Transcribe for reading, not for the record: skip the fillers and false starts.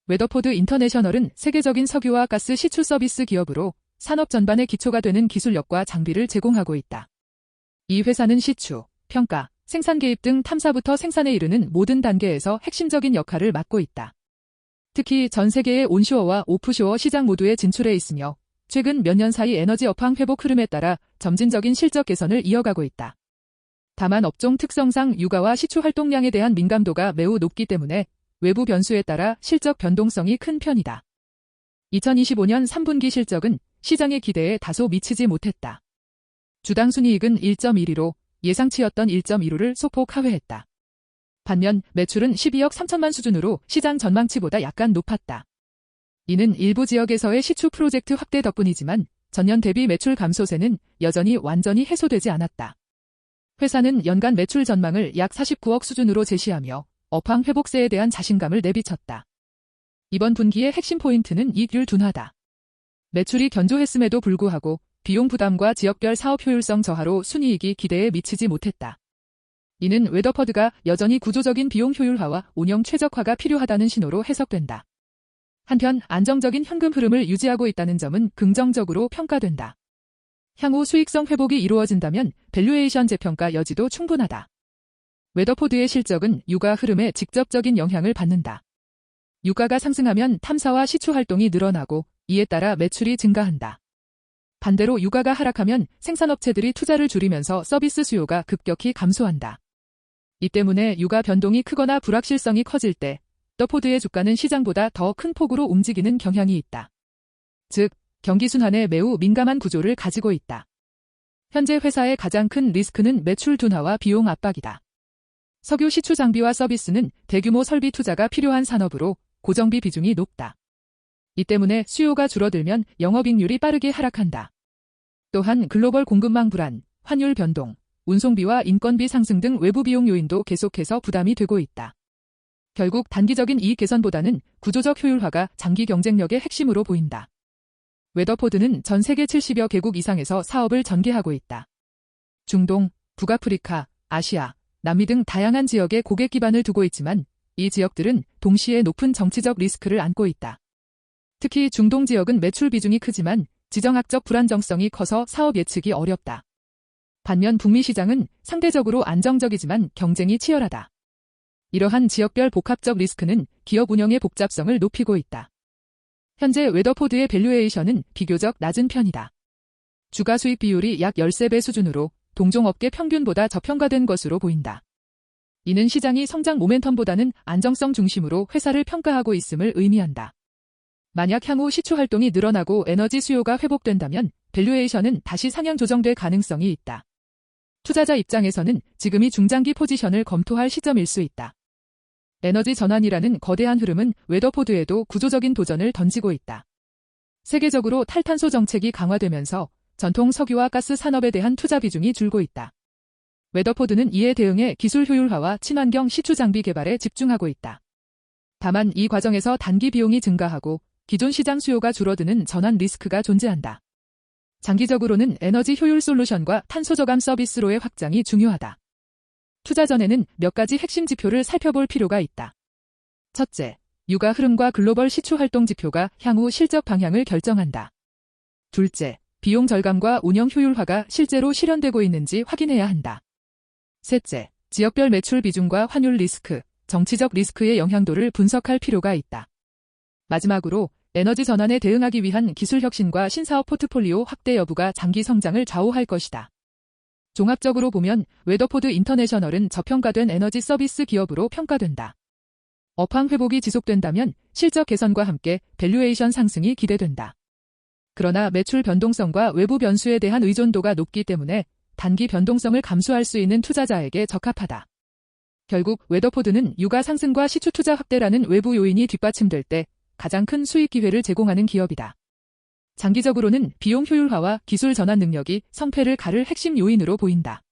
웨더포드 인터내셔널은 세계적인 석유와 가스 시추 서비스 기업으로 산업 전반의 기초가 되는 기술력과 장비를 제공하고 있다. 이 회사는 시추, 평가, 생산 개입 등 탐사부터 생산에 이르는 모든 단계에서 핵심적인 역할을 맡고 있다. 특히 전 세계의 온쇼어와 오프쇼어 시장 모두에 진출해 있으며 최근 몇 년 사이 에너지 업황 회복 흐름에 따라 점진적인 실적 개선을 이어가고 있다. 다만 업종 특성상 유가와 시추 활동량에 대한 민감도가 매우 높기 때문에 외부 변수에 따라 실적 변동성이 큰 편이다. 2025년 3분기 실적은 시장의 기대에 다소 미치지 못했다. 주당 순이익은 1.12로 예상치였던 1.15를 소폭 하회했다. 반면 매출은 12억 3천만 수준으로 시장 전망치보다 약간 높았다. 이는 일부 지역에서의 시추 프로젝트 확대 덕분이지만 전년 대비 매출 감소세는 여전히 완전히 해소되지 않았다. 회사는 연간 매출 전망을 약 49억 수준으로 제시하며 업황 회복세에 대한 자신감을 내비쳤다. 이번 분기의 핵심 포인트는 이익률 둔화다. 매출이 견조했음에도 불구하고 비용 부담과 지역별 사업 효율성 저하로 순이익이 기대에 미치지 못했다. 이는 웨더포드가 여전히 구조적인 비용 효율화와 운영 최적화가 필요하다는 신호로 해석된다. 한편 안정적인 현금 흐름을 유지하고 있다는 점은 긍정적으로 평가된다. 향후 수익성 회복이 이루어진다면 밸류에이션 재평가 여지도 충분하다. 웨더포드의 실적은 유가 흐름에 직접적인 영향을 받는다. 유가가 상승하면 탐사와 시추 활동이 늘어나고 이에 따라 매출이 증가한다. 반대로 유가가 하락하면 생산업체들이 투자를 줄이면서 서비스 수요가 급격히 감소한다. 이 때문에 유가 변동이 크거나 불확실성이 커질 때 웨더포드의 주가는 시장보다 더 큰 폭으로 움직이는 경향이 있다. 즉, 경기 순환에 매우 민감한 구조를 가지고 있다. 현재 회사의 가장 큰 리스크는 매출 둔화와 비용 압박이다. 석유 시추 장비와 서비스는 대규모 설비 투자가 필요한 산업으로 고정비 비중이 높다. 이 때문에 수요가 줄어들면 영업이익률이 빠르게 하락한다. 또한 글로벌 공급망 불안, 환율 변동, 운송비와 인건비 상승 등 외부 비용 요인도 계속해서 부담이 되고 있다. 결국 단기적인 이익 개선보다는 구조적 효율화가 장기 경쟁력의 핵심으로 보인다. 웨더포드는 전 세계 70여 개국 이상에서 사업을 전개하고 있다. 중동, 북아프리카, 아시아, 남미 등 다양한 지역에 고객 기반을 두고 있지만 이 지역들은 동시에 높은 정치적 리스크를 안고 있다. 특히 중동 지역은 매출 비중이 크지만 지정학적 불안정성이 커서 사업 예측이 어렵다. 반면 북미 시장은 상대적으로 안정적이지만 경쟁이 치열하다. 이러한 지역별 복합적 리스크는 기업 운영의 복잡성을 높이고 있다. 현재 웨더포드의 밸류에이션은 비교적 낮은 편이다. 주가 수익 비율이 약 13배 수준으로 동종업계 평균보다 저평가된 것으로 보인다. 이는 시장이 성장 모멘텀보다는 안정성 중심으로 회사를 평가하고 있음을 의미한다. 만약 향후 시추 활동이 늘어나고 에너지 수요가 회복된다면 밸류에이션은 다시 상향 조정될 가능성이 있다. 투자자 입장에서는 지금이 중장기 포지션을 검토할 시점일 수 있다. 에너지 전환이라는 거대한 흐름은 웨더포드에도 구조적인 도전을 던지고 있다. 세계적으로 탈탄소 정책이 강화되면서 전통 석유와 가스 산업에 대한 투자 비중이 줄고 있다. 웨더포드는 이에 대응해 기술 효율화와 친환경 시추 장비 개발에 집중하고 있다. 다만 이 과정에서 단기 비용이 증가하고 기존 시장 수요가 줄어드는 전환 리스크가 존재한다. 장기적으로는 에너지 효율 솔루션과 탄소 저감 서비스로의 확장이 중요하다. 투자 전에는 몇 가지 핵심 지표를 살펴볼 필요가 있다. 첫째, 유가 흐름과 글로벌 시추 활동 지표가 향후 실적 방향을 결정한다. 둘째, 비용 절감과 운영 효율화가 실제로 실현되고 있는지 확인해야 한다. 셋째, 지역별 매출 비중과 환율 리스크, 정치적 리스크의 영향도를 분석할 필요가 있다. 마지막으로 에너지 전환에 대응하기 위한 기술 혁신과 신사업 포트폴리오 확대 여부가 장기 성장을 좌우할 것이다. 종합적으로 보면 웨더포드 인터내셔널은 저평가된 에너지 서비스 기업으로 평가된다. 업황 회복이 지속된다면 실적 개선과 함께 밸류에이션 상승이 기대된다. 그러나 매출 변동성과 외부 변수에 대한 의존도가 높기 때문에 단기 변동성을 감수할 수 있는 투자자에게 적합하다. 결국 웨더포드는 유가 상승과 시추 투자 확대라는 외부 요인이 뒷받침될 때 가장 큰 수익 기회를 제공하는 기업이다. 장기적으로는 비용 효율화와 기술 전환 능력이 성패를 가를 핵심 요인으로 보인다.